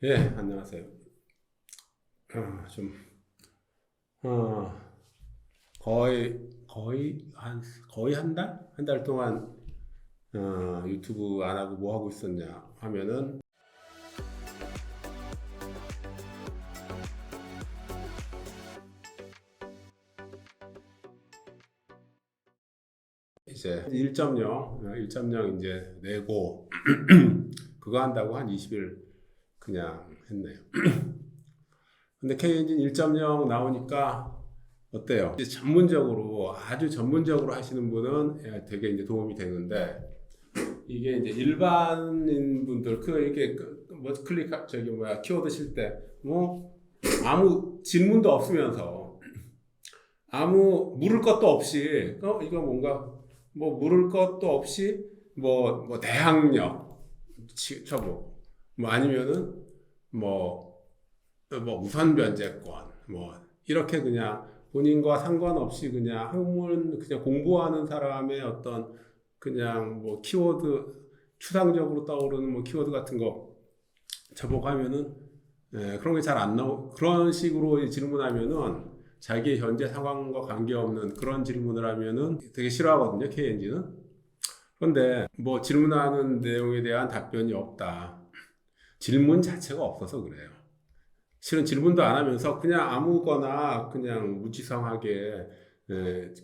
예, 안녕하세요. 좀, 어, 거의 한 달? 한 달 동안, 유튜브 안 하고 뭐 하고 있었냐 하면은, 이제 1.0 이제 내고, 그거 한다고 한 20일 그냥 했네요. 근데 K엔진 1.0 나오니까 어때요? 이제 아주 전문적으로 하시는 분은 되게 이제 도움이 되는데, 이게 이제 일반인 분들 이게 뭐 저기 뭐야 키워드 칠 때 뭐 아무 질문도 없으면서 아무 물을 것도 없이 이거 뭔가 뭐 물을 것도 없이 뭐 대학력 쳐보고 뭐 아니면은 뭐 우선 변제권 뭐 이렇게 그냥 본인과 상관없이 그냥 학문 그냥 공부하는 사람의 어떤 그냥 뭐 키워드 추상적으로 떠오르는 뭐 키워드 같은 거 접목하면은 그런 게 잘 안 나오 그런 식으로 질문하면은 자기 현재 상황과 관계없는 그런 질문을 하면은 되게 싫어하거든요, KNG는. 그런데 뭐 질문하는 내용에 대한 답변이 없다. 질문 자체가 없어서 그래요. 실은 질문도 안 하면서 그냥 아무거나 그냥 무지성하게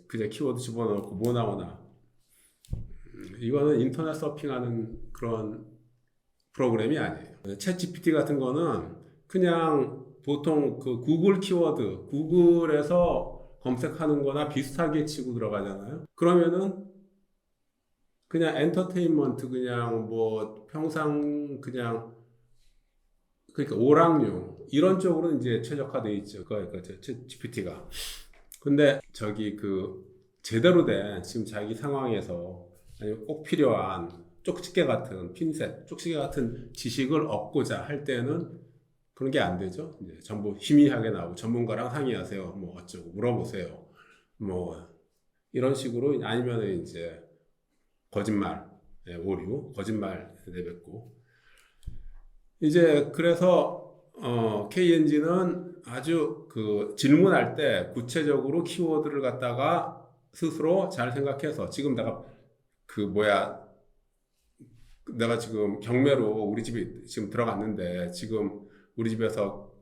그냥 키워드 집어넣고 뭐 나오나. 이거는 인터넷 서핑하는 그런 프로그램이 아니에요. 챗 GPT 같은 거는 그냥 보통 그 구글 키워드, 구글에서 검색하는 거나 비슷하게 치고 들어가잖아요. 그러면은 그냥 엔터테인먼트 그냥 뭐 평상 그냥 그러니까 오락용 이런 쪽으로 이제 최적화돼 있죠. 그러니까 챗 GPT가. 근데 저기 그 제대로 된 지금 자기 상황에서 아니면 꼭 필요한 쪽집게 같은 핀셋, 쪽집게 같은 지식을 얻고자 할 때는 그런 게 안 되죠. 이제 전부 희미하게 나오고 전문가랑 상의하세요. 뭐 어쩌고 물어보세요. 뭐 이런 식으로 아니면 이제 거짓말, 오류, 거짓말 내뱉고 이제 그래서 KNG는 아주 그 질문할 때 구체적으로 키워드를 갖다가 스스로 잘 생각해서 지금 내가 지금 경매로 우리 집에 지금 들어갔는데 지금 우리 집에서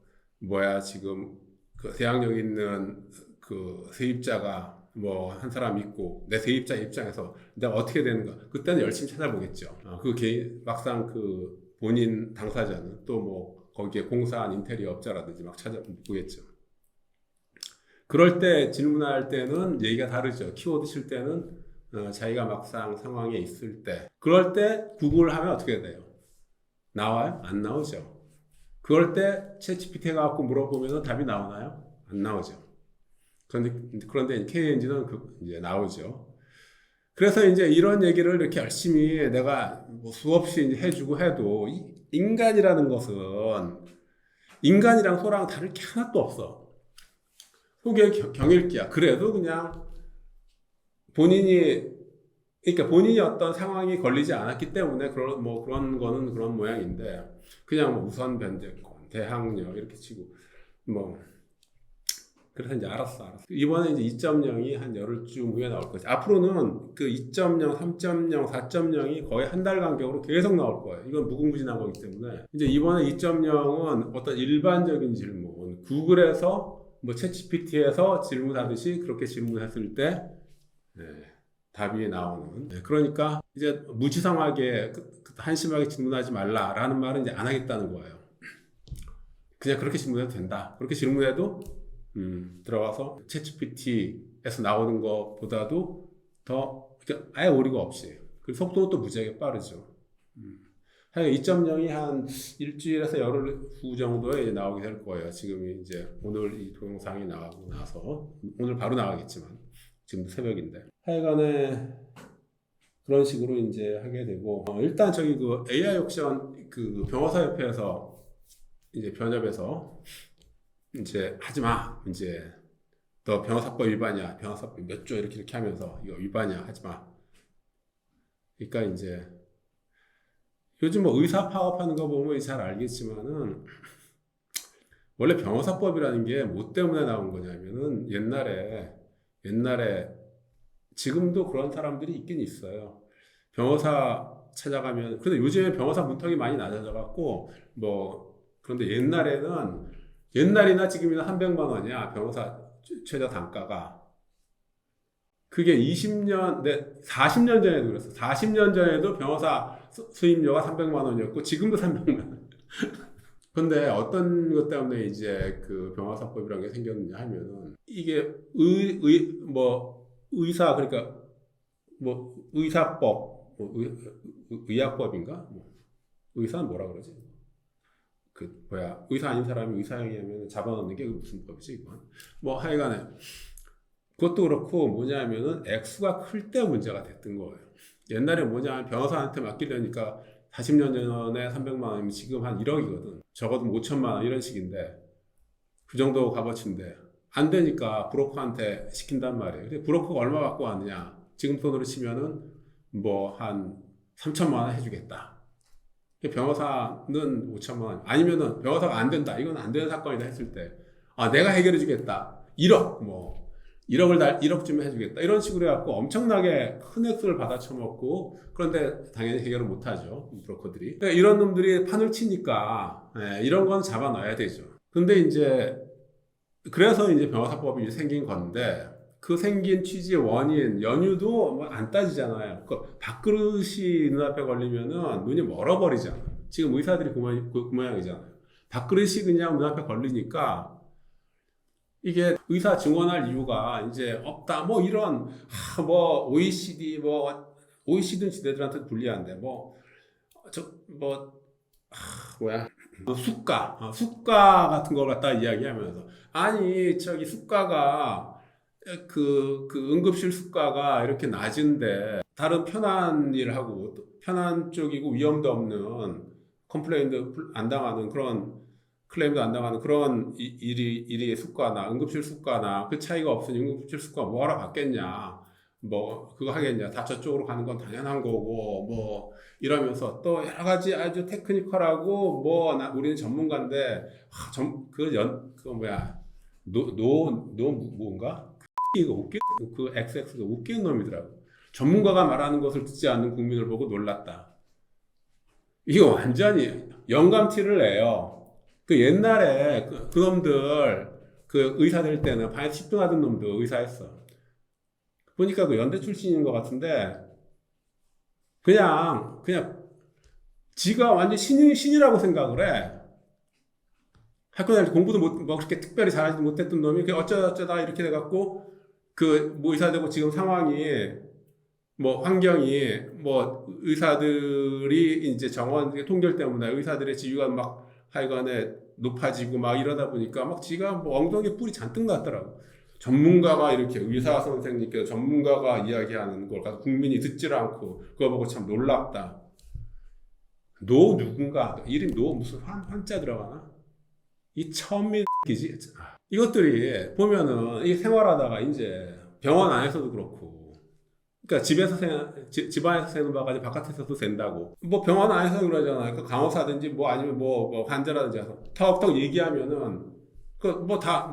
지금 그 대학력 있는 그 세입자가 뭐 한 사람 있고 내 세입자 입장에서 내가 어떻게 되는가 그때는 열심히 찾아보겠죠. 그 개인 막상 그 본인 당사자는 또 뭐 거기에 공사한 인테리어 업자라든지 막 찾아보겠죠. 그럴 때 질문할 때는 얘기가 다르죠. 키워드 칠 때는 자기가 막상 상황에 있을 때 그럴 때 구글 하면 어떻게 돼요? 나와요? 안 나오죠. 그럴 때 챗GPT 가갖고 물어보면 답이 나오나요? 안 나오죠. 그런데 KNG는 이제 나오죠. 그래서 이제 이런 얘기를 이렇게 열심히 내가 뭐 수없이 이제 해주고 해도 인간이라는 것은 인간이랑 소랑 다를 게 하나도 없어. 속의 경일기야. 그래도 그냥 본인이 그러니까 본인이 어떤 상황이 걸리지 않았기 때문에 그런 거는 그런 모양인데 그냥 뭐 우선 변제권, 대항력 이렇게 치고 뭐 그래서 이제 알았어. 이번에 이제 2.0이 한 열흘쯤 후에 나올 거지. 앞으로는 그 2.0, 3.0, 4.0이 거의 한 달 간격으로 계속 나올 거예요. 이건 무궁무진한 거기 때문에. 이제 이번에 2.0은 어떤 일반적인 질문, 구글에서 뭐 챗GPT에서 질문하듯이 그렇게 질문했을 때 네, 답이 나오는. 네, 그러니까 이제 무지성하게 한심하게 질문하지 말라라는 말은 이제 안 하겠다는 거예요. 그냥 그렇게 질문해도 된다. 그렇게 질문해도 들어가서 챗GPT에서 나오는 것보다도 더 아예 오류가 없이 그리고 속도도 또 무지하게 빠르죠. 한 2.0이 한 일주일에서 열흘 후 정도에 이제 나오게 될 거예요. 지금 이제 오늘 이 동영상이 나가고 나서 오늘 바로 나가겠지만 지금 새벽인데 하여간에 그런 식으로 이제 하게 되고 일단 저기 그 AI 옥션 그 변호사 협회에서 이제 변협에서 이제 하지 마 이제 너 변호사법 위반이야. 변호사법 몇 조 이렇게 하면서 이거 위반이야. 하지 마. 그러니까 이제 요즘 뭐 의사 파업하는 거 보면 잘 알겠지만은 원래 변호사법이라는 게 뭐 때문에 나온 거냐면은 옛날에 지금도 그런 사람들이 있긴 있어요. 변호사 찾아가면 근데 요즘에 변호사 문턱이 많이 낮아져 갖고 뭐 그런데 옛날이나 지금이나 300만 원이야 변호사 최저 단가가. 그게 20년, 40년 전에도 그랬어. 40년 전에도 변호사 수임료가 300만 원이었고, 지금도 300만 원. 근데 어떤 것 때문에 이제 그 변호사법이라는 게 생겼느냐 하면은, 이게 의사, 그러니까 뭐 의사법, 의학법인가? 의사는 뭐라 그러지? 의사 아닌 사람이 의사형이 하면 잡아넣는 게 무슨 법이지, 이건? 뭐 하여간에. 그것도 그렇고 뭐냐면은 액수가 클 때 문제가 됐던 거예요. 옛날에 뭐냐 변호사한테 맡기려니까 40년 전에 300만 원이면 지금 한 1억이거든. 적어도 5천만 원 이런 식인데 그 정도 값어치인데 안 되니까 브로커한테 시킨단 말이에요. 근데 브로커가 얼마 받고 왔느냐? 지금 돈으로 치면은 뭐 한 3천만 원 해주겠다. 변호사는 5천만 원 아니면은 변호사가 안 된다. 이건 안 되는 사건이다 했을 때 내가 해결해 주겠다. 1억 1억쯤 해주겠다. 이런 식으로 해갖고 엄청나게 큰 액수를 받아 처먹고, 그런데 당연히 해결을 못하죠. 브로커들이. 그러니까 이런 놈들이 판을 치니까, 이런 건 잡아놔야 되죠. 근데 그래서 이제 변호사법이 생긴 건데, 그 생긴 취지의 원인, 연유도 뭐 안 따지잖아요. 그 밥그릇이 눈앞에 걸리면은 눈이 멀어버리잖아. 지금 의사들이 그 모양이잖아요. 밥그릇이 그냥 눈앞에 걸리니까, 이게 의사 증언할 이유가 이제 없다. 뭐 이런 OECD는 지네들한테 불리한데 수가 같은 걸 갖다 이야기하면서 아니 저기 수가가 그 응급실 수가가 이렇게 낮은데 다른 편한 일을 하고 편한 쪽이고 위험도 없는 컴플레인도 안 당하는 그런 클레임도 안 당하는 그런 일이 수가나 응급실 수가나 그 차이가 없으니 응급실 수가 뭐하러 받겠냐 뭐 그거 하겠냐 다 저쪽으로 가는 건 당연한 거고 뭐 이러면서 또 여러 가지 아주 테크니컬하고 우리는 전문가인데 뭔가 이거 그 XX가 웃기는 놈이더라고. 전문가가 말하는 것을 듣지 않는 국민을 보고 놀랐다. 이거 완전히 영감티를 내요. 그 옛날에 그 놈들 그 의사 될 때는 반에 10등 하던 놈도 의사했어. 보니까 그 연대 출신인 것 같은데 그냥 지가 완전 신이라고 생각을 해. 학교 다닐 때 공부도 뭐 그렇게 특별히 잘하지 못했던 놈이 어쩌다 이렇게 돼갖고 의사 되고 지금 상황이 환경이 의사들이 이제 정원 통결 때문에 의사들의 지위가 하여간에 높아지고 이러다 보니까 지가 엉덩이 뿔이 잔뜩 났더라고. 전문가가 이렇게 의사 선생님께서 전문가가 이야기하는 걸 가서 국민이 듣질 않고 그거 보고 참 놀랍다. 누군가 이름 무슨 환자 들어가나? 이 천민기지. 이것들이 보면은 이 생활하다가 이제 병원 안에서도 그렇고. 그러니까 집안에서 새는 바가지 바깥에서도 샌다고. 병원 안에서 그러잖아요. 그 간호사든지 아니면 환자라든지 해서 턱턱 얘기하면은 그럼 다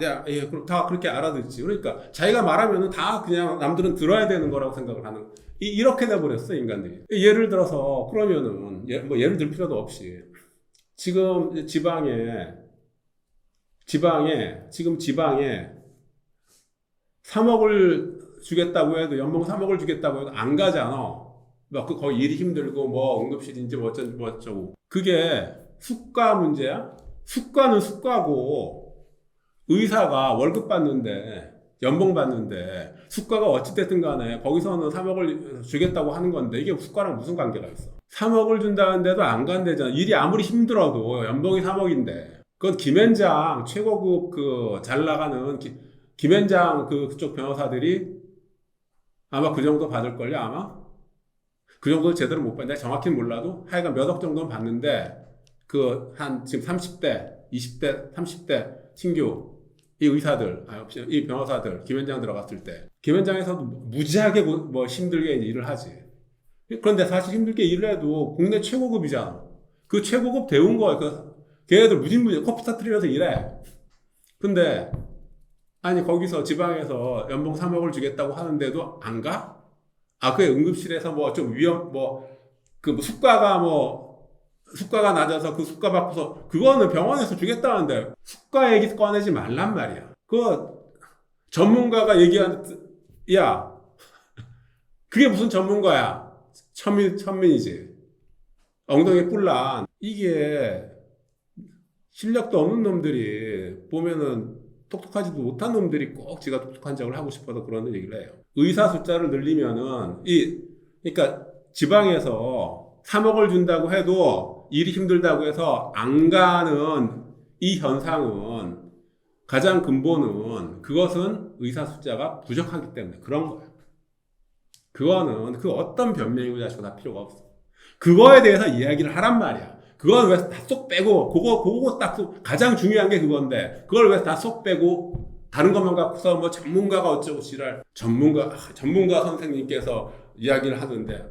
그렇게 알아듣지. 그러니까 자기가 말하면은 다 그냥 남들은 들어야 되는 거라고 생각을 하는. 이렇게 돼버렸어 인간들이. 예를 들어서 그러면은 예를 들 필요도 없이 지금 지방에 3억을 주겠다고 해도 연봉 3억을 주겠다고 해도 안 가잖아. 거의 일이 힘들고 응급실인지 어쩌고. 그게 수가 문제야? 수가는 수가고 의사가 월급 받는데 연봉 받는데 수가가 어찌됐든 간에 거기서는 3억을 주겠다고 하는 건데 이게 수가랑 무슨 관계가 있어? 3억을 준다는데도 안 간대잖아. 일이 아무리 힘들어도 연봉이 3억인데 그건 김현장 최고급 잘 나가는 김현장 그쪽 변호사들이 아마 그 정도 받을걸요, 아마? 그 정도 제대로 못 받는데, 정확히는 몰라도, 하여간 몇 억 정도는 받는데, 지금 30대, 20대, 30대, 신규, 이 의사들, 이 변호사들, 김현장 들어갔을 때, 김현장에서도 무지하게 힘들게 일을 하지. 그런데 사실 힘들게 일을 해도 국내 최고급이잖아. 그 최고급 대우인 거야. 걔네들 무진무진 커피 터트리면서 일해. 근데 아니 거기서 지방에서 연봉 3억을 주겠다고 하는데도 안 가? 아, 그게 응급실에서 뭐 좀 숙가가 낮아서 그 숙가 받고서 그거는 병원에서 주겠다는데 숙가 얘기 꺼내지 말란 말이야. 전문가가 얘기하는 야, 그게 무슨 전문가야? 천민이지. 엉덩이 뿔난 이게 실력도 없는 놈들이 보면은 똑똑하지도 못한 놈들이 꼭 지가 똑똑한 척을 하고 싶어서 그런 얘기를 해요. 의사 숫자를 늘리면은 그러니까 지방에서 3억을 준다고 해도 일이 힘들다고 해서 안 가는 이 현상은 가장 근본은 그것은 의사 숫자가 부족하기 때문에 그런 거예요. 그거는 그 어떤 변명이고 자식고 다 필요가 없어. 그거에 대해서 이야기를 하란 말이야. 그건 왜 다 쏙 빼고 그거 딱 가장 중요한 게 그건데 그걸 왜 다 쏙 빼고 다른 것만 갖고서 뭐 전문가가 어쩌고 지랄 전문가 선생님께서 이야기를 하던데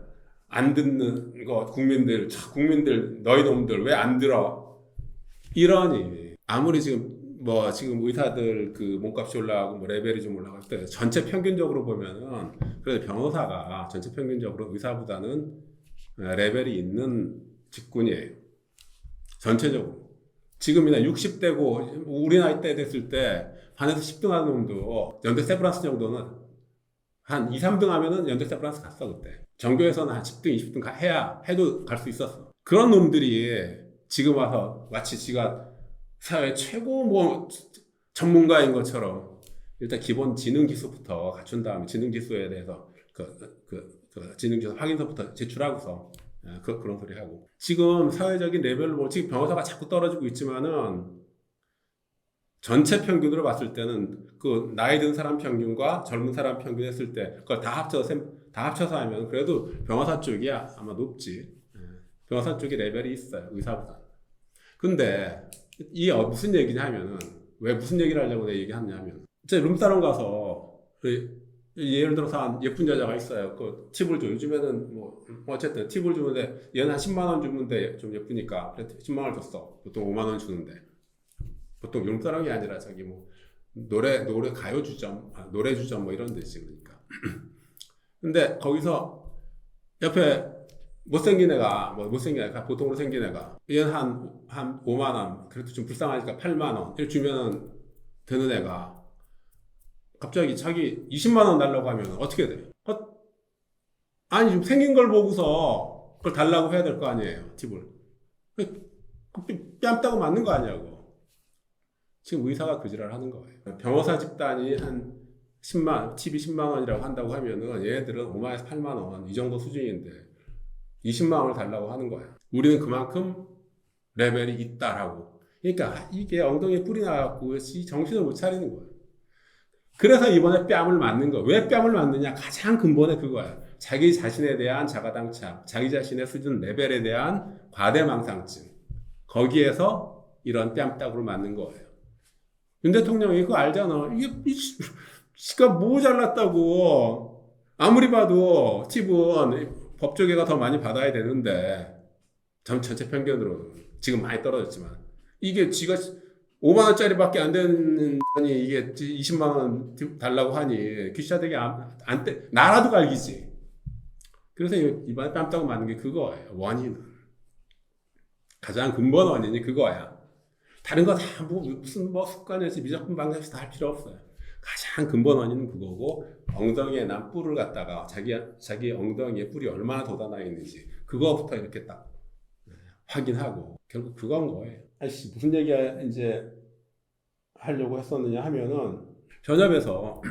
안 듣는 거 국민들 너희 놈들 왜 안 들어 이러니 아무리 지금 의사들 그 몸값이 올라가고 뭐 레벨이 좀 올라갈 때 전체 평균적으로 보면은 그래도 변호사가 전체 평균적으로 의사보다는 레벨이 있는 직군이에요. 전체적으로. 지금이나 60대고 우리 나이 때 됐을 때 반에서 10등 하는 놈도 연대 세브란스 정도는 한 2, 3등 하면은 연대 세브란스 갔어 그때. 전교에서는 한 10등, 20등 해도 갈 수 있었어. 그런 놈들이 지금 와서 마치 지가 사회 최고 뭐 전문가인 것처럼 일단 기본 지능 기수부터 갖춘 다음에 지능 기수에 대해서 지능 기수 확인서부터 제출하고서 그런 소리 하고 지금 사회적인 레벨로 지금 변호사가 자꾸 떨어지고 있지만은 전체 평균으로 봤을 때는 그 나이 든 사람 평균과 젊은 사람 평균 했을 때 그걸 다 합쳐서 하면 그래도 변호사 쪽이 아마 높지. 변호사 쪽이 레벨이 있어요 의사보다. 근데 이게 무슨 얘기냐면은 왜 무슨 얘기를 하려고 내가 얘기하냐면 제 룸사롱 가서 예를 들어서 한 예쁜 여자가 있어요. 그 팁을 줘. 요즘에는 뭐 어쨌든 팁을 주는데 얘는 한 10만 원 주는데 좀 예쁘니까 그래 10만 원 줬어. 보통 5만 원 주는데 보통 룸사롱이 아니라 저기 뭐 노래 가요 주점, 노래 주점 뭐 이런 데지 그러니까. 근데 거기서 옆에 못생긴 애가 보통으로 생긴 애가 얘는 한 5만 원 그래도 좀 불쌍하니까 8만 원 이렇게 주면 되는 애가 갑자기 자기 20만 원 달라고 하면 어떻게 돼? 아니 좀 생긴 걸 보고서 그걸 달라고 해야 될 거 아니에요 팁을. 뺨따고 맞는 거 아니냐고. 지금 의사가 그 지랄 하는 거예요. 변호사 집단이 한 10팁이 10만 원이라고 한다고 하면은 얘네들은 5만에서 8만 원 이 정도 수준인데 20만 원을 달라고 하는 거야. 우리는 그만큼 레벨이 있다라고. 그러니까 이게 엉덩이에 뿔이 나갖고 정신을 못 차리는 거야. 그래서 이번에 뺨을 맞는 거. 왜 뺨을 맞느냐? 가장 근본에 그거야. 자기 자신에 대한 자가당착, 자기 자신의 수준 레벨에 대한 과대망상증. 거기에서 이런 뺨따구를 맞는 거예요. 윤 대통령이 그거 알잖아. 지가 뭐 잘났다고. 아무리 봐도 팁은 법조계가 더 많이 받아야 되는데 전체 평균으로 지금 많이 떨어졌지만 이게 지가 5만 원짜리밖에 안 되는 아니 이게 20만 원 달라고 하니 귀시자되게 안 떼. 나라도 갈기지. 그래서 이번에 뺨따고 맞는 게 그거예요. 원인은 가장 근본 원인이 그거야. 다른 거 다 무슨 습관에서 미적분 방정식 다 할 필요 없어요. 가장 근본 원인은 그거고 엉덩이에 난 뿔을 갖다가 자기 엉덩이에 뿔이 얼마나 돋아나 있는지 그거부터 이렇게 딱 확인하고 결국 그건 거예요. 아이씨 무슨 얘기 이제 하려고 했었느냐 하면은 변협에서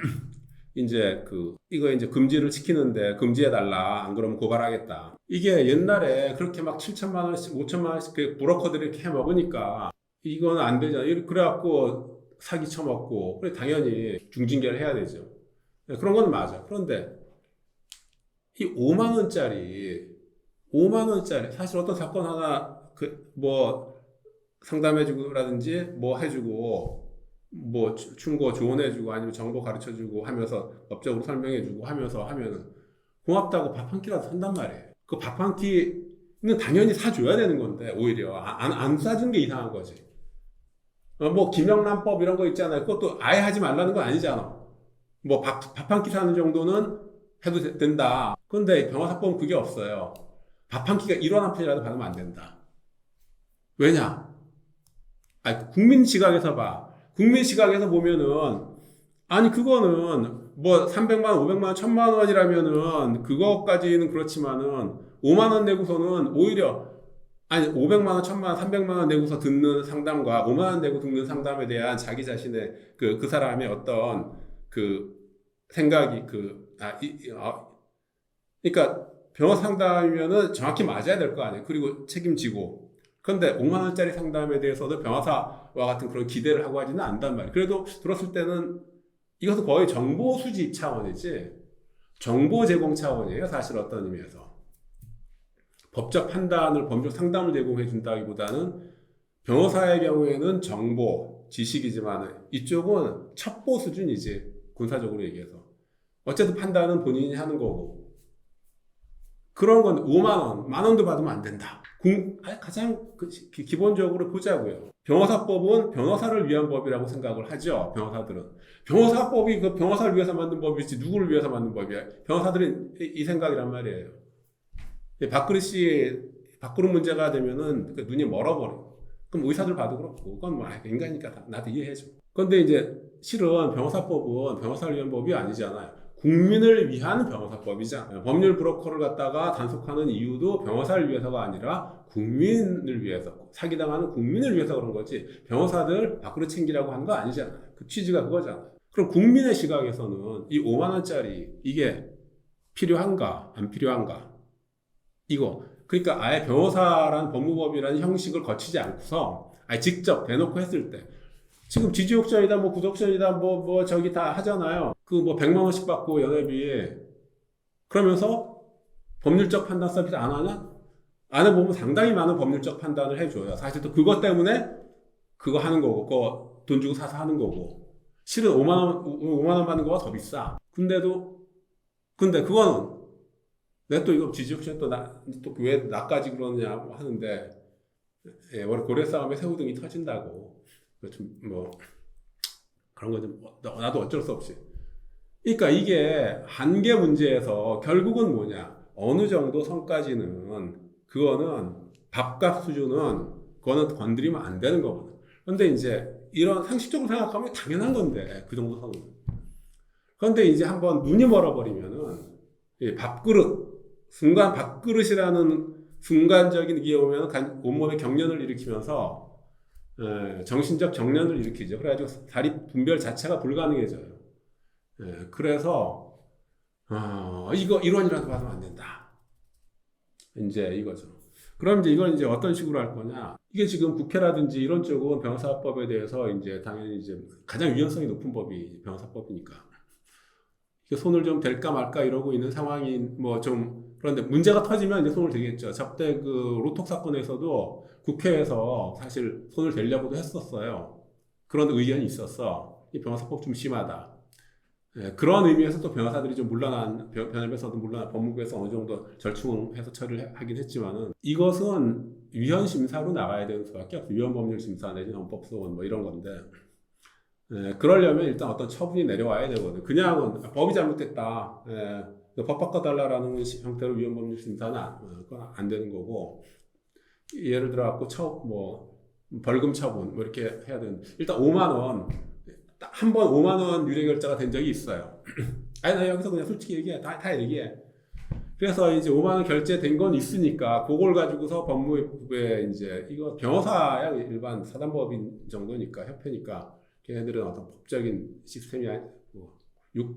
이제 이거 이제 금지를 시키는데 금지해달라 안 그러면 고발하겠다. 이게 옛날에 그렇게 막 7천만 원씩 5천만 원씩 그 브로커들이 이렇게 해 먹으니까 이건 안 되잖아. 그래갖고 사기 쳐먹고 그래 당연히 중징계를 해야 되죠. 그런 건 맞아. 그런데 이 5만 원짜리 사실 어떤 사건 하나 뭐 상담해주고라든지 뭐 해주고 뭐 충고 조언해주고 아니면 정보 가르쳐주고 하면서 법적으로 설명해주고 하면서 하면은 고맙다고 밥 한 끼라도 산단 말이에요. 그 밥 한 끼는 당연히 사줘야 되는 건데 오히려 안 사준 게 이상한 거지. 뭐 김영란법 이런 거 있잖아요. 그것도 아예 하지 말라는 건 아니잖아. 뭐 밥 한 끼 사는 정도는 해도 된다. 그런데 변호사법은 그게 없어요. 밥 한 끼가 1원 한 푼이라도 받으면 안 된다. 왜냐? 아니, 국민 시각에서 봐. 국민 시각에서 보면은, 아니, 그거는 뭐 300만 원, 500만 원, 1000만 원이라면은 그거까지는 그렇지만은 5만 원 내고서는 오히려 아니 500만 원, 1000만 원, 300만 원 내고서 듣는 상담과 5만 원 내고 듣는 상담에 대한 자기 자신의 그 사람의 어떤 그 생각이 그러니까 변호사 상담이면은 정확히 맞아야 될 거 아니에요. 그리고 책임지고. 그런데 5만 원짜리 상담에 대해서도 변호사와 같은 그런 기대를 하고 하지는 않단 말이에요. 그래도 들었을 때는 이것은 거의 정보 수집 차원이지 정보 제공 차원이에요. 사실 어떤 의미에서. 법적 판단을 법적 상담을 제공해 준다기보다는 변호사의 경우에는 정보, 지식이지만 이쪽은 첩보 수준이지. 군사적으로 얘기해서. 어쨌든 판단은 본인이 하는 거고. 그런 건 5만 원, 만 원도 받으면 안 된다. 가장 기본적으로 보자고요. 변호사법은 변호사를 위한 법이라고 생각을 하죠. 변호사들은. 변호사법이 그 변호사를 위해서 만든 법이지 누구를 위해서 만든 법이야. 변호사들은 이 생각이란 말이에요. 밥그릇 문제가 되면은 눈이 멀어버려. 그럼 의사들 봐도 그렇고, 그건 뭐 인간이니까 나도 이해해줘. 그런데 이제 실은 변호사법은 변호사를 위한 법이 아니잖아요. 국민을 위한 변호사법이잖아요. 법률 브로커를 갖다가 단속하는 이유도 변호사를 위해서가 아니라 국민을 위해서, 사기당하는 국민을 위해서 그런 거지 변호사들 밖으로 챙기라고 하는 거 아니잖아요. 그 취지가 그거잖아요. 그럼 국민의 시각에서는 이 5만 원짜리 이게 필요한가 안 필요한가 이거 그러니까 아예 변호사라는 법무법이라는 형식을 거치지 않고서 아예 직접 대놓고 했을 때 지금 지지옥션이다, 뭐 구독션이다, 뭐 저기 다 하잖아요. 그 뭐 100만 원씩 받고 연회비에. 그러면서 법률적 판단 서비스 안 하냐? 안에 보면 상당히 많은 법률적 판단을 해줘요. 사실 또 그것 때문에 그거 하는 거고, 그거 돈 주고 사서 하는 거고. 실은 5만 원 받는 거가 더 비싸. 근데 그거는 내가 또 이거 지지옥션 또 왜 나까지 그러느냐고 하는데, 예, 원래 고래 싸움에 새우등이 터진다고. 뭐 그런 거 좀 나도 어쩔 수 없이. 그러니까 이게 한계 문제에서 결국은 뭐냐? 어느 정도 선까지는 그거는 밥값 수준은 그거는 건드리면 안 되는 거거든. 그런데 이제 이런 상식적으로 생각하면 당연한 건데 그 정도 선은. 그런데 이제 한번 눈이 멀어버리면은 순간 밥그릇이라는 순간적인 게 오면 온몸에 경련을 일으키면서 정신적 경련을 일으키죠. 그래가지고 다리 분별 자체가 불가능해져요. 그래서 이거 1원이라도 받으면 안 된다. 이제 이거죠. 그럼 이제 이건 이제 어떤 식으로 할 거냐? 이게 지금 국회라든지 이런 쪽은 변호사법에 대해서 이제 당연히 이제 가장 위헌성이 높은 법이 변호사법이니까 이게 손을 좀 댈까 말까 이러고 있는 상황이 뭐 좀 그런데 문제가 터지면 이제 손을 대겠죠. 저때 그 로톡 사건에서도 국회에서 사실 손을 대려고도 했었어요. 그런 의견이 있었어. 이 변호사법 좀 심하다. 그런 의미에서 또 변호사들이 좀 변협에서도 물러난 법무부에서 어느 정도 절충해서 처리를 하긴 했지만은 이것은 위헌 심사로 나가야 되는 수밖에 없어요. 위헌 법률 심사 내지는 헌법소원 뭐 이런 건데 그러려면 일단 어떤 처분이 내려와야 되거든. 그냥은 법이 잘못됐다. 법 바꿔달라라는 형태로 위헌 법률 심사는 안 되는 거고. 예를 들어 갖고 벌금 처분 뭐 이렇게 해야 되는. 일단 5만 원. 한 번 5만 원 유죄 결자가 된 적이 있어요. 아니 나 여기서 그냥 솔직히 얘기해. 다 얘기해. 그래서 이제 5만 원 결제된 건 있으니까 그걸 가지고서 법무부에 이제 이거 변호사야 일반 사단법인 정도니까 협회니까 걔네들은 어떤 법적인 시스템이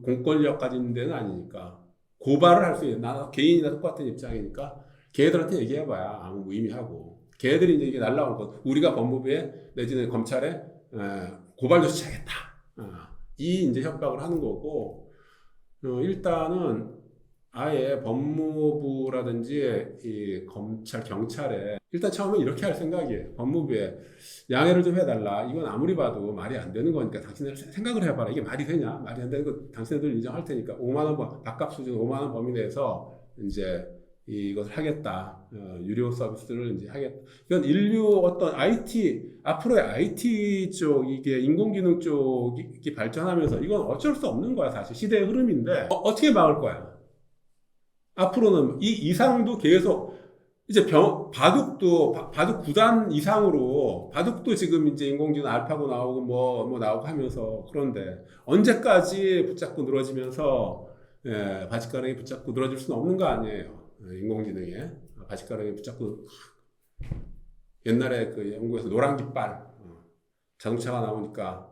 공권력 가진 데는 아니니까 고발을 할 수 있는 나 개인이나 똑같은 입장이니까 걔네들한테 얘기해봐야 아무 무의미하고 걔네들이 이제 이게 날라온 것 우리가 법무부에 내지는 검찰에 고발 조치하겠다 이 이제 협박을 하는 거고 일단은 아예 법무부라든지 이 검찰 경찰에 일단 처음에 이렇게 할 생각이에요. 법무부에 양해를 좀 해달라. 이건 아무리 봐도 말이 안 되는 거니까 당신들 생각을 해봐라. 이게 말이 되냐? 말이 안 되는 거 당신들 인정할 테니까 5만 원 밥값 수준 5만 원 범위 내에서 이제 이것을 하겠다. 유료 서비스를 이제 하겠다. 이건 인류 어떤 IT, 앞으로의 IT 쪽, 이게 인공지능 쪽이 발전하면서 이건 어쩔 수 없는 거야, 사실. 시대의 흐름인데, 어떻게 막을 거야? 앞으로는 이 이상도 계속, 이제 바둑 9단 이상으로, 바둑도 지금 이제 인공지능 알파고 나오고 뭐 나오고 하면서, 그런데 언제까지 붙잡고 늘어지면서, 바짓가랑이 붙잡고 늘어질 수는 없는 거 아니에요. 인공지능에 바짓가랑이 붙잡고 옛날에 그 영국에서 노란 깃발 자동차가 나오니까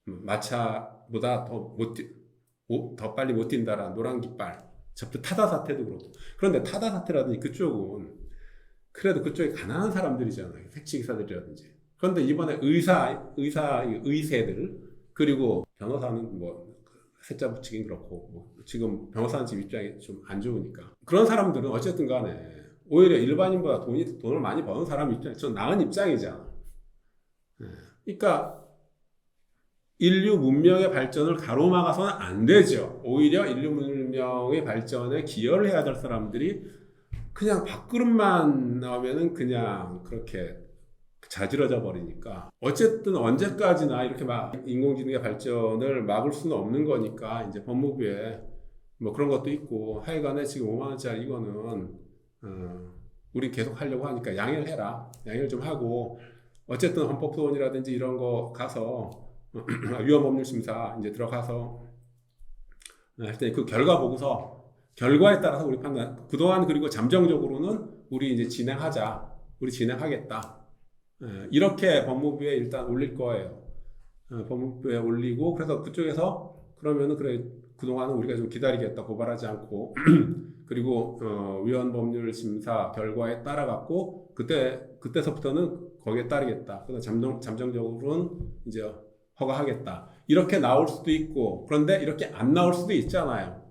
마차보다 더 빨리 못 뛴다라는 노란 깃발. 저도 타다 사태도 그렇고. 그런데 타다 사태라든지 그쪽은 그래도 그쪽에 가난한 사람들이잖아요. 택시기사들이라든지. 그런데 이번에 의사들 그리고 변호사는 뭐 셋자 붙이긴 그렇고 뭐 지금 변호사는 지금 입장이 좀 안 좋으니까 그런 사람들은 어쨌든 간에 오히려 일반인보다 돈을 많이 버는 사람 입장에 좀 나은 입장이잖아. 그러니까 인류 문명의 발전을 가로막아서는 안 되죠. 오히려 인류 문명의 발전에 기여를 해야 될 사람들이 그냥 밥그릇만 나오면은 그냥 그렇게 자지러져 버리니까 어쨌든 언제까지나 이렇게 막 인공지능의 발전을 막을 수는 없는 거니까 이제 법무부에 뭐 그런 것도 있고 하여간에 지금 5만 원짜리 이거는 우리 계속 하려고 하니까 양해를 해라. 양해를 좀 하고 어쨌든 헌법소원이라든지 이런 거 가서 위헌법률심사 이제 들어가서 할 때 그 결과 보고서 결과에 따라서 우리 판단 그동안 그리고 잠정적으로는 우리 이제 우리 진행하겠다. 이렇게 법무부에 일단 올릴 거예요. 법무부에 올리고 그래서 그쪽에서 그러면은 그래 그동안은 우리가 좀 기다리겠다 고발하지 않고 그리고 위헌법률 심사 결과에 따라 갖고 그때서부터는 거기에 따르겠다. 그래서 잠정적으로는 이제 허가하겠다. 이렇게 나올 수도 있고 그런데 이렇게 안 나올 수도 있잖아요.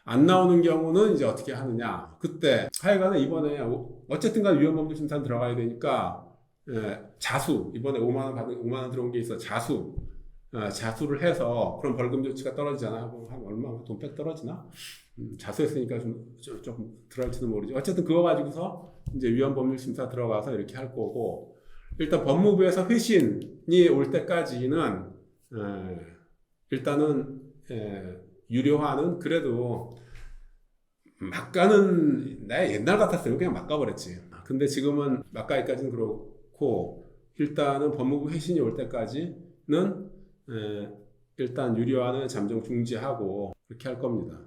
안 나오는 경우는 이제 어떻게 하느냐. 그때 하여간에 이번에 어쨌든 간 위헌법률 심사 들어가야 되니까 자수 이번에 5만 원 들어온 게 있어. 자수를 해서 그럼 벌금 조치가 떨어지잖아. 한 얼마 돈백 떨어지나? 자수했으니까 조금 들어갈지도 모르지. 어쨌든 그거 가지고서 이제 위헌법률 심사 들어가서 이렇게 할 거고 일단 법무부에서 회신이 올 때까지는 일단은 유료화는 그래도 막 가는 내 옛날 같았어요. 그냥 막 가버렸지. 근데 지금은 막 가기까지는 그렇고 일단은 법무부 회신이 올 때까지는 일단 유료화는 잠정 중지하고 그렇게 할 겁니다.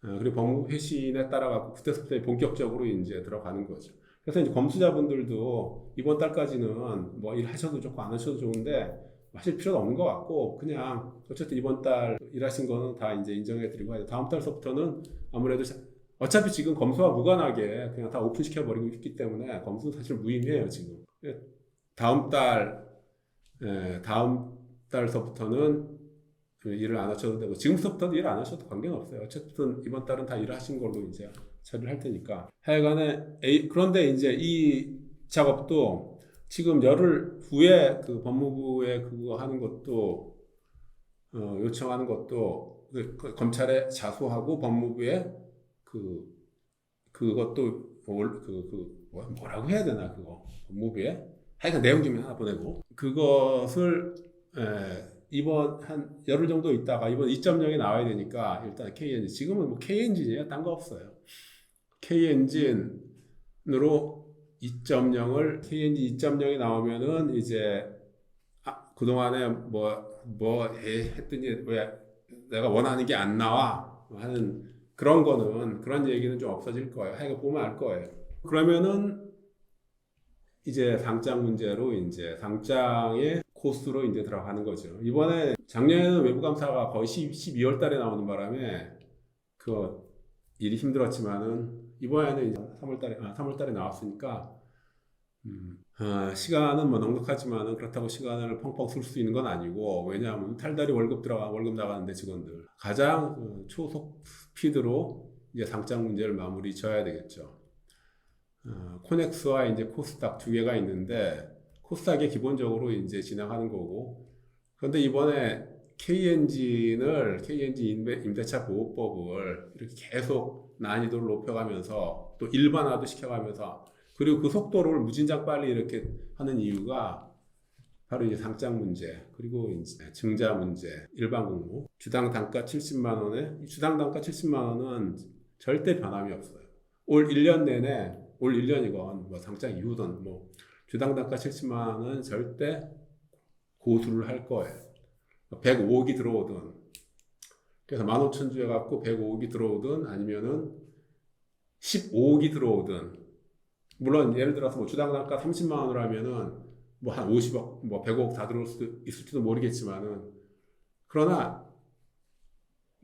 그리고 법무부 회신에 따라가고 그때부터 본격적으로 이제 들어가는 거죠. 그래서 이제 검수자분들도 이번 달까지는 뭐 일하셔도 좋고 안 하셔도 좋은데 하실 필요는 없는 것 같고 그냥 어쨌든 이번 달 일하신 거는 다 이제 인정해드리고 다음 달서부터는 아무래도 어차피 지금 검수와 무관하게 그냥 다 오픈시켜 버리고 있기 때문에 검수는 사실 무의미해요 지금. 다음 달서부터는 일을 안 하셔도 되고 지금부터는 일 안 하셔도 관계는 없어요. 어쨌든 이번 달은 다 일하신 걸로 이제 처리를 할 테니까. 하여간에 그런데 이제 이 작업도 지금 열흘 후에 그 법무부에 그거 하는 것도 요청하는 것도 검찰에 자수하고 법무부에 그것도 뭐라고 해야 되나 그거 법무부에 하여간 내용 좀 하나 보내고 그것을 이번 한 열흘 정도 있다가 이번 2.0이 나와야 되니까 일단 K엔진 지금은 뭐 K엔진이에요. 딴 거 없어요. K엔진으로 2.0을 K엔진 2.0이 나오면은 이제 그동안에 했더니 왜 내가 원하는 게 안 나와 하는 그런 얘기는 좀 없어질 거예요. 하여간 보면 알 거예요. 그러면은 이제 상장 문제로 이제 상장의 코스로 이제 들어가는 거죠. 이번에 작년에는 외부감사가 거의 12월 달에 나오는 바람에 그 일이 힘들었지만은 이번에는 이제 3월 달에 나왔으니까 시간은 뭐 넉넉하지만은 그렇다고 시간을 펑펑 쓸 수 있는 건 아니고 왜냐하면 탈달이 월급 나가는데 직원들 가장 초속 스피드로 이제 상장 문제를 마무리 져야 되겠죠. 코넥스와 이제 코스닥 두 개가 있는데 코스닥이 기본적으로 이제 진행하는 거고 그런데 이번에 K엔진 임대차 보호법을 이렇게 계속 난이도를 높여가면서 또 일반화도 시켜가면서 그리고 그 속도를 무진장 빨리 이렇게 하는 이유가 바로 이제 상장 문제, 그리고 이제 증자 문제, 일반 공모, 주당 단가 70만 원에 주당 단가 70만 원은 절대 변함이 없어요. 올 1년 내내, 올 1년이건 뭐 상장 이후든 뭐 주당 단가 70만 원은 절대 고수를 할 거예요. 105억이 들어오든, 그래서 15,000주 해갖고 105억이 들어오든 아니면은 15억이 들어오든, 물론 예를 들어서 뭐 주당 단가 30만 원으로 하면은 뭐 한 50억, 뭐 100억 다 들어올 수도 있을지도 모르겠지만은, 그러나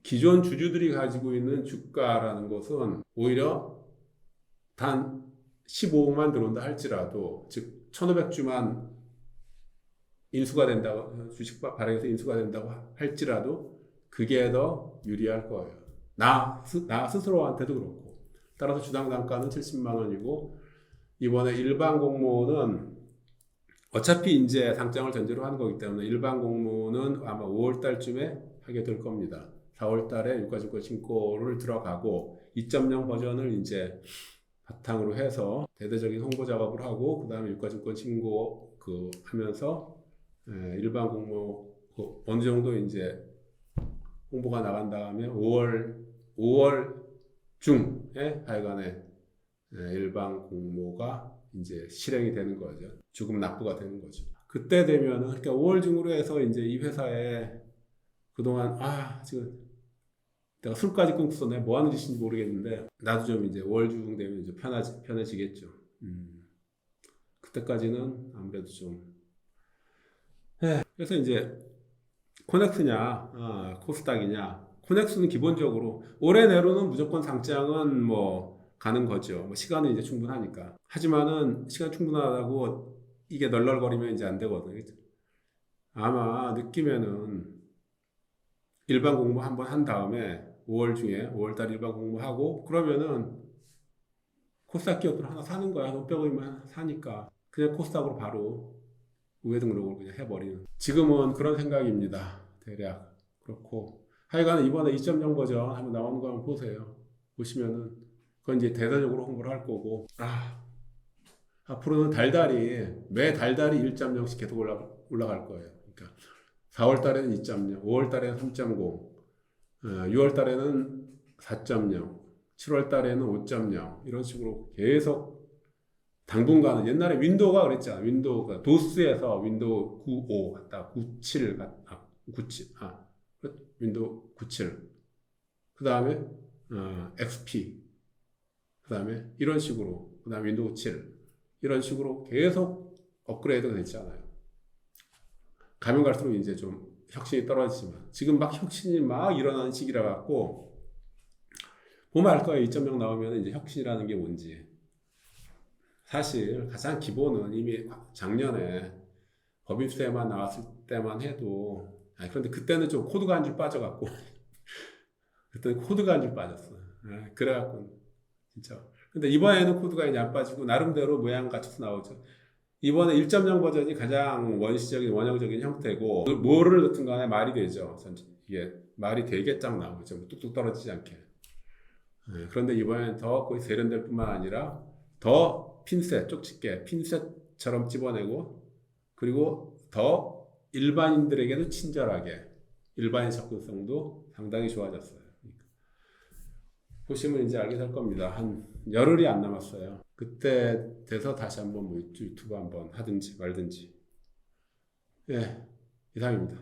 기존 주주들이 가지고 있는 주가라는 것은 오히려 단 15억만 들어온다 할지라도, 즉 1,500주만 인수가 된다고, 주식 발행해서 인수가 된다고 할지라도 그게 더 유리할 거예요. 나 스스로한테도 그렇고. 따라서 주당 단가는 70만 원이고, 이번에 일반 공모는 어차피 이제 상장을 전제로 하는 거기 때문에 일반 공모는 아마 5월 달쯤에 하게 될 겁니다. 4월 달에 유가증권 신고를 들어가고 2.0 버전을 이제 바탕으로 해서 대대적인 홍보 작업을 하고, 그 다음에 유가증권 신고 하면서 일반 공모 어느 정도 이제 홍보가 나간 다음에 5월 중에 하여간에 일반 공모가 이제 실행이 되는 거죠. 주금 납부가 되는 거죠. 그때 되면은, 그러니까 5월 중으로 해서 이제 이 회사에 그동안 지금 내가 술까지 끊고서 내가 뭐 하는 짓인지 모르겠는데, 나도 좀 이제 5월 중 되면 이제 편해지겠죠. 그때까지는 아무래도 좀. 그래서 이제 코넥스냐, 코스닥이냐. 코넥스는 기본적으로 올해 내로는 무조건 상장은 뭐 가는 거죠. 뭐 시간은 이제 충분하니까. 하지만은 시간 충분하다고 이게 널널거리면 이제 안 되거든요. 그죠? 아마 느끼면은 일반 공모 한번 한 다음에 5월 중에 5월 달 일반 공모하고, 그러면은 코스닥 기업들 하나 사는 거야. 500억이면 사니까 그냥 코스닥으로 바로 우회 등록을 그냥 해버리는. 지금은 그런 생각입니다. 대략 그렇고, 하여간 이번에 2.0 버전 한번 나오는 거 한번 보세요. 보시면은 그건 이제 대대적으로 홍보를 할 거고, 앞으로는 매 달달이 1.0씩 계속 올라갈 거예요. 그러니까 4월 달에는 2.0, 5월 달에는 3.0, 6월 달에는 4.0, 7월 달에는 5.0, 이런 식으로 계속 당분간은. 옛날에 윈도우가 그랬잖아. 윈도우가 도스에서 윈도우 95 갔다 97 윈도우 97, 그 다음에 XP, 그 다음에 이런 식으로, 그 다음에 윈도우 7, 이런 식으로 계속 업그레이드가 됐잖아요. 가면 갈수록 이제 좀 혁신이 떨어지지만, 지금 막 혁신이 막 일어나는 시기라 갖고 보면 알 거예요. 2.0 나오면 이제 혁신이라는 게 뭔지. 사실 가장 기본은 이미 작년에 법인세만 나왔을 때만 해도, 그런데 그때는 좀 코드가 한 줄 빠져갖고 그때 코드가 한 줄 빠졌어. 그래갖고 진짜. 근데 이번에는 코드가 이제 안 빠지고 나름대로 모양 갖춰서 나오죠. 이번에 1.0 버전이 가장 원시적인 원형적인 형태고, 뭐를 넣든 간에 말이 되죠. 이게 말이 되게 쫙 나오죠. 뚝뚝 떨어지지 않게. 그런데 이번엔 더 거의 세련될 뿐만 아니라 더 핀셋, 쪽집게 핀셋처럼 집어내고, 그리고 더 일반인들에게도 친절하게, 일반인 접근성도 상당히 좋아졌어요. 보시면 이제 알게 될 겁니다. 한 열흘이 안 남았어요. 그때 돼서 다시 한번 뭐 유튜브 한번 하든지 말든지. 이상입니다.